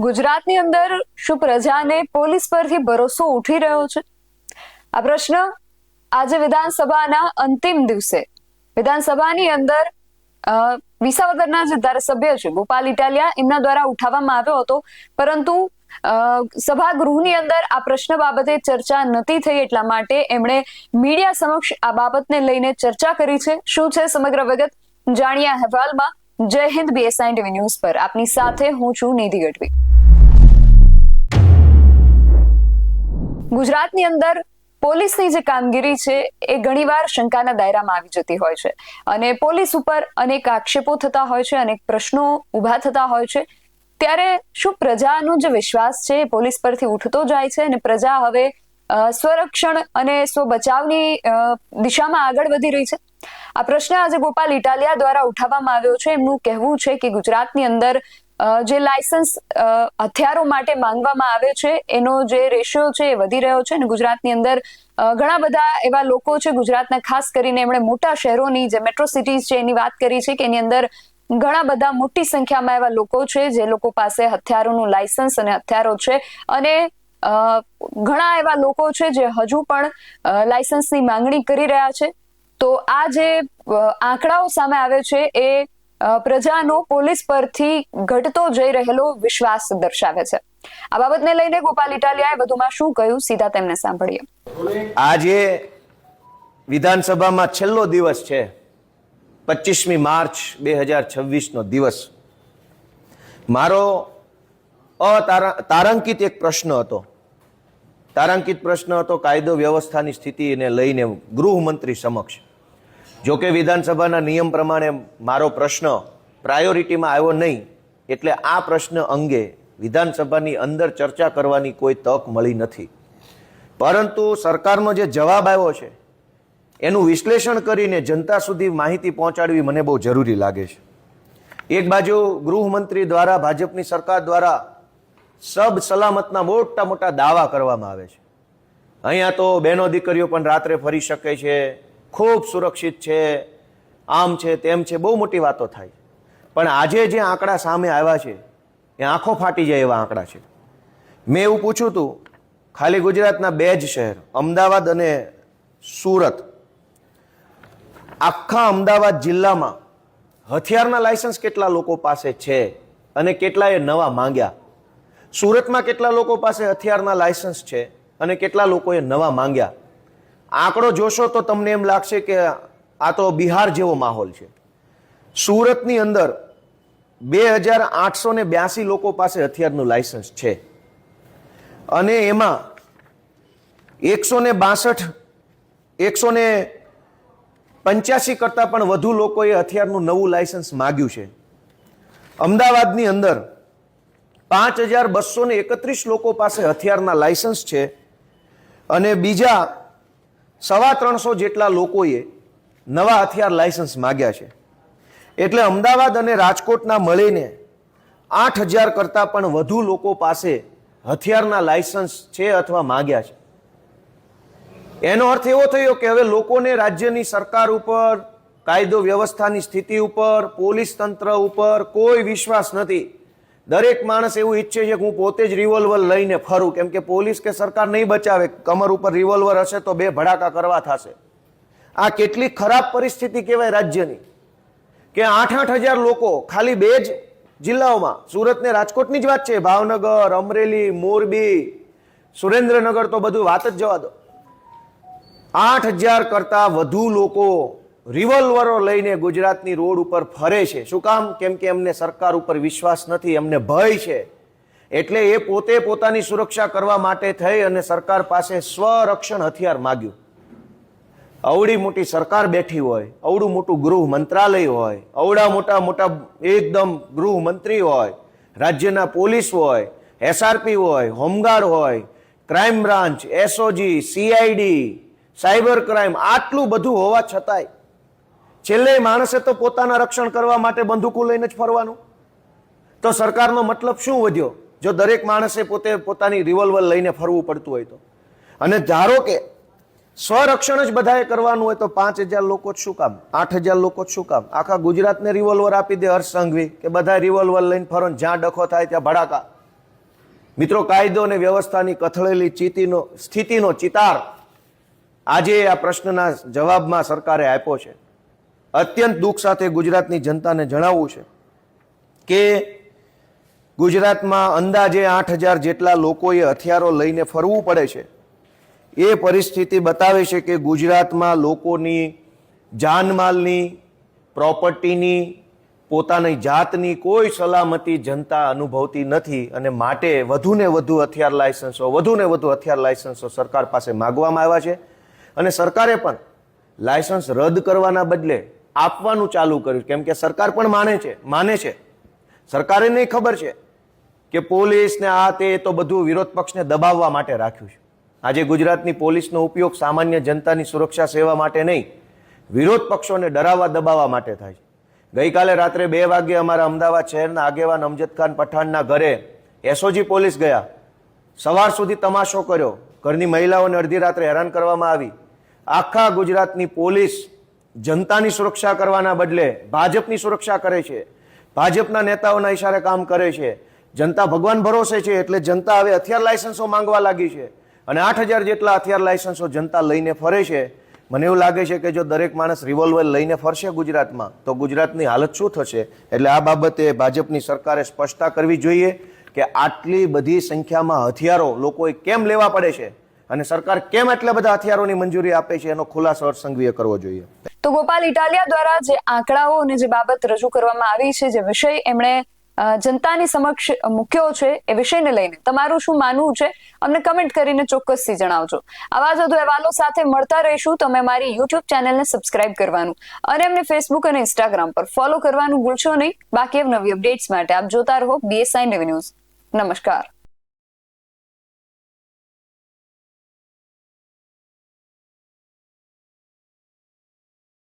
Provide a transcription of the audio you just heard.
ગુજરાતની અંદર શું પ્રજાને પોલીસ પરથી ભરોસો ઉઠી રહ્યો છે? આ પ્રશ્ન આજે વિધાનસભાના અંતિમ દિવસે વિધાનસભાની અંદર વિસાવદરના જે ધારાસભ્ય છે ગોપાલ ઇટાલિયા એમના દ્વારા ઉઠાવવામાં આવ્યો હતો, પરંતુ સભાગૃહની અંદર આ પ્રશ્ન બાબતે ચર્ચા નથી થઈ, એટલા માટે એમણે મીડિયા સમક્ષ આ બાબતને લઈને ચર્ચા કરી છે. શું છે સમગ્ર વિગત જાણીએ અહેવાલમાં. જય હિન્દ, BSI TV ન્યૂઝ પર આપની સાથે હું છું નિધિ ગઢવી. ગુજરાતની અંદર પોલીસની જે કામગીરી છે એ ઘણીવાર શંકાના દાયરામાં આવી જતી હોય છે અને પોલીસ ઉપર અનેક આક્ષેપો થતા હોય છે, અનેક પ્રશ્નો ઉભા થતા હોય છે. ત્યારે શું પ્રજાનો જે વિશ્વાસ છે એ પોલીસ પરથી ઉઠતો જાય છે અને પ્રજા હવે સ્વરક્ષણ અને સ્વ બચાવની દિશામાં આગળ વધી રહી છે? આ પ્રશ્ન આજે ગોપાલ ઇટાલિયા દ્વારા ઉઠાવવામાં આવ્યો છે. એમનું કહેવું છે કે ગુજરાતની અંદર જે લાયસન્સ હથિયારો માટે માંગવામાં આવે છે એનો જે રેશિયો છે એ વધી રહ્યો છે અને ગુજરાતની અંદર ઘણા બધા એવા લોકો છે, ગુજરાતના ખાસ કરીને એમણે મોટા શહેરોની જે મેટ્રો સિટીઝ છે એની વાત કરી છે કે એની અંદર ઘણા બધા મોટી સંખ્યામાં એવા લોકો છે જે લોકો પાસે હથિયારોનું લાયસન્સ અને હથિયારો છે, અને ઘણા એવા લોકો છે જે હજુ પણ લાયસન્સની માંગણી કરી રહ્યા છે. તો આ જે આંકડાઓ સામે આવે છે એ પ્રજાનો પોલીસ પરથી ઘટતો જઈ રહેલો વિશ્વાસ દર્શાવે છે. આ બાબતને લઈને ગોપાલ ઇટાલિયાએ વધુમાં શું કહ્યું, સીધા તેમને સાંભળીએ. આજે વિધાનસભામાં છેલ્લો દિવસ છે, 25મી માર્ચ 2026 નો દિવસ. મારો તારાંકિત એક પ્રશ્ન હતો. તારાંકિત પ્રશ્ન હતો કાયદો વ્યવસ્થાની સ્થિતિને લઈને ગૃહમંત્રી સમક્ષ. જો કે વિધાનસભાના નિયમ પ્રમાણે મારો પ્રશ્ન પ્રાયોરિટીમાં આવ્યો નહીં, એટલે આ પ્રશ્ન અંગે વિધાનસભાની અંદર ચર્ચા કરવાની કોઈ તક મળી નથી. પરંતુ સરકારનો જે જવાબ આવ્યો છે એનું વિશ્લેષણ કરીને જનતા સુધી માહિતી પહોંચાડવી મને બહુ જરૂરી લાગે છે. એક બાજુ ગૃહમંત્રી દ્વારા, ભાજપની સરકાર દ્વારા સબ સલામતના મોટા મોટા દાવા કરવામાં આવે છે. અહીંયા તો બહેનો દીકરીઓ પણ રાત્રે ફરી શકે છે, ખૂબ સુરક્ષિત છે, આમ છે તેમ છે, બહુ મોટી વાતો થાય. પણ આજે જે આંકડા સામે આવ્યા છે એ આંખો ફાટી જાય એવા આંકડા છે. મેં એવું પૂછ્યું હતું, ખાલી ગુજરાતના 2 જ શહેર અમદાવાદ અને સુરત, આખા અમદાવાદ જિલ્લામાં હથિયારના લાયસન્સ કેટલા લોકો પાસે છે અને કેટલાએ નવા માંગ્યા? સુરતમાં કેટલા લોકો પાસે હથિયારના લાયસન્સ છે અને કેટલા લોકોએ નવા માંગ્યા? આંકડો જોશો તો તમને એમ લાગશે કે આ તો બિહાર જેવો માહોલ છે. સુરતની અંદર 2882 લોકો પાસે હથિયારનું લાયસન્સ છે અને એમાં 185 કરતા પણ વધુ લોકોએ હથિયારનું નવું લાયસન્સ માગ્યું છે. અમદાવાદની અંદર 5231 લોકો પાસે હથિયારના લાયસન્સ છે અને બીજા 350 જેટલા લોકોએ નવા હથિયાર લાયસન્સ માગ્યા છે. એટલે અમદાવાદ અને રાજકોટના મળીને 8000 કરતા પણ વધુ લોકો પાસે હથિયારના લાયસન્સ છે અથવા માગ્યા છે. એનો અર્થ એવો થયો કે હવે લોકોને રાજ્યની સરકાર ઉપર, કાયદો વ્યવસ્થાની સ્થિતિ ઉપર, પોલીસ તંત્ર ઉપર કોઈ વિશ્વાસ નથી. દરેક માણસ એવું ઈચ્છે છે કે હું પોતે જ રિવોલ્વર લઈને ફરું, કેમ કે પોલીસ કે સરકાર નહીં બચાવે. કમર ઉપર રિવોલ્વર હશે તો 2 ભડાકા કરવા થશે. આ કેટલી ખરાબ પરિસ્થિતિ કહેવાય રાજ્યની, કે 8-8000 લોકો ખાલી 2 જ જિલ્લાઓમાં, સુરત ને રાજકોટની જ વાત છે, ભાવનગર, અમરેલી, મોરબી, સુરેન્દ્રનગર તો બધું વાત જ જવા દો. 8000 કરતા વધુ લોકો રિવોલ્વરો લઈને ગુજરાતની રોડ ઉપર ફરે છે. શું કામ? કેમ કે એમને સરકાર ઉપર વિશ્વાસ નથી, એમને ભય છે. એટલે એ પોતે પોતાની સુરક્ષા કરવા માટે થઈ અને સરકાર પાસે સ્વરક્ષણ હથિયાર માગ્યું. અવડી મોટી સરકાર બેઠી હોય, અવડું મોટું ગૃહ મંત્રાલય હોય, અવડા મોટા મોટા એકદમ ગૃહમંત્રી હોય, રાજ્યના પોલીસ હોય, SRP હોય, હોમગાર્ડ હોય, crime branch, SOG, CID, cyber crime, આટલું બધું હોવા છતાંય છેલ્લે માણસે તો પોતાના રક્ષણ કરવા માટે બંદૂકો લઈને જ ફરવાનું. તો સરકારનો મતલબ શું વધ્યો જો દરેક માણસે પોતે પોતાની રિવોલ્વર લઈને ફરવું પડતું હોય તો? અને ધારો કે સ્વરક્ષણ જ બધાએ કરવાનું હોય તો 5000 લોકો જ શું કામ? 8000 લોકો જ શું કામ? આખા ગુજરાતને રિવોલ્વર આપી દે હર્ષ સંઘવી કે બધા રિવોલ્વર લઈને ફરો, જ્યાં ડખો થાય ત્યાં ભડાકા. મિત્રો, કાયદો અને વ્યવસ્થાની કથળેલી સ્થિતિનો ચિતાર આજે આ પ્રશ્નના જવાબમાં સરકારે આપ્યો છે. અત્યંત દુઃખ સાથે ગુજરાતની જનતાને જણાવવું છે કે ગુજરાતમાં અંદાજે 8,000 જેટલા લોકોએ હથિયારો લઈને ફરવું પડે છે. એ પરિસ્થિતિ બતાવે છે કે ગુજરાતમાં લોકોની જાનમાલની, પ્રોપર્ટીની, પોતાની જાતની કોઈ સલામતી જનતા અનુભવતી નથી અને માટે વધુને વધુ હથિયાર લાયસન્સો સરકાર પાસે માગવામાં આવ્યા છે. અને સરકારે પણ લાયસન્સ રદ કરવાના બદલે આપવાનું ચાલુ કર્યું, કેમ કે સરકાર પણ માને છે. સરકારે નહીં ખબર છે કે પોલીસ ને આ તે તો બધું વિરોધ પક્ષને દબાવવા માટે રાખ્યું છે. આજે ગુજરાતની પોલીસનો ઉપયોગ સામાન્ય જનતાની સુરક્ષા સેવા માટે નહીં, વિરોધ પક્ષોને ડરાવવા દબાવવા માટે થાય છે. ગઈકાલે રાત્રે 2 વાગ્યે અમારા અમદાવાદ શહેરના આગેવાન અમજદ ખાન પઠાણના ઘરે એસઓજી પોલીસ ગયા, સવાર સુધી તમાશો કર્યો, ઘરની મહિલાઓને અડધી રાત્રે હેરાન કરવામાં આવી. આખા ગુજરાતની પોલીસ જનતાની સુરક્ષા કરવાના બદલે ભાજપની સુરક્ષા કરે છે, ભાજપના નેતાઓના ઈશારે કામ કરે છે. જનતા ભગવાન ભરોસે છે એટલે જનતા હવે હથિયાર લાયસન્સો માંગવા લાગી છે અને 8,000 જેટલા હથિયાર લાયસન્સો જનતા લઈને ફરે છે. મને એવું લાગે છે કે જો દરેક માણસ રિવોલ્વર લઈને ફરશે ગુજરાતમાં તો ગુજરાતની હાલત શું થશે. એટલે આ બાબતે ભાજપની સરકારે સ્પષ્ટતા કરવી જોઈએ કે આટલી બધી સંખ્યામાં હથિયારો લોકોએ કેમ લેવા પડે છે અને સરકાર કેમ એટલા બધા હથિયારોની મંજૂરી આપે છે, એનો ખુલાસો હર્ષ સંઘવીએ કરવો જોઈએ. તો ગોપાલ ઇટાલિયા દ્વારા જે આંકડાઓ અને જે બાબત રજૂ કરવામાં આવી છે, જે વિષય એમણે જનતાની સમક્ષ મૂક્યો છે, એ વિષયને લઈને તમારું શું માનવું છે અમને કમેન્ટ કરીને ચોક્કસથી જણાવજો. આવા જ વધુ અહેવાલો સાથે મળતા રહીશું. તમે મારી યુટ્યુબ ચેનલને સબસ્ક્રાઇબ કરવાનું અને અમને ફેસબુક અને ઇન્સ્ટાગ્રામ પર ફોલો કરવાનું ભૂલશો નહીં. બાકી નવી અપડેટ્સ માટે આપ જોતા રહો BSI ન્યૂઝ. નમસ્કાર.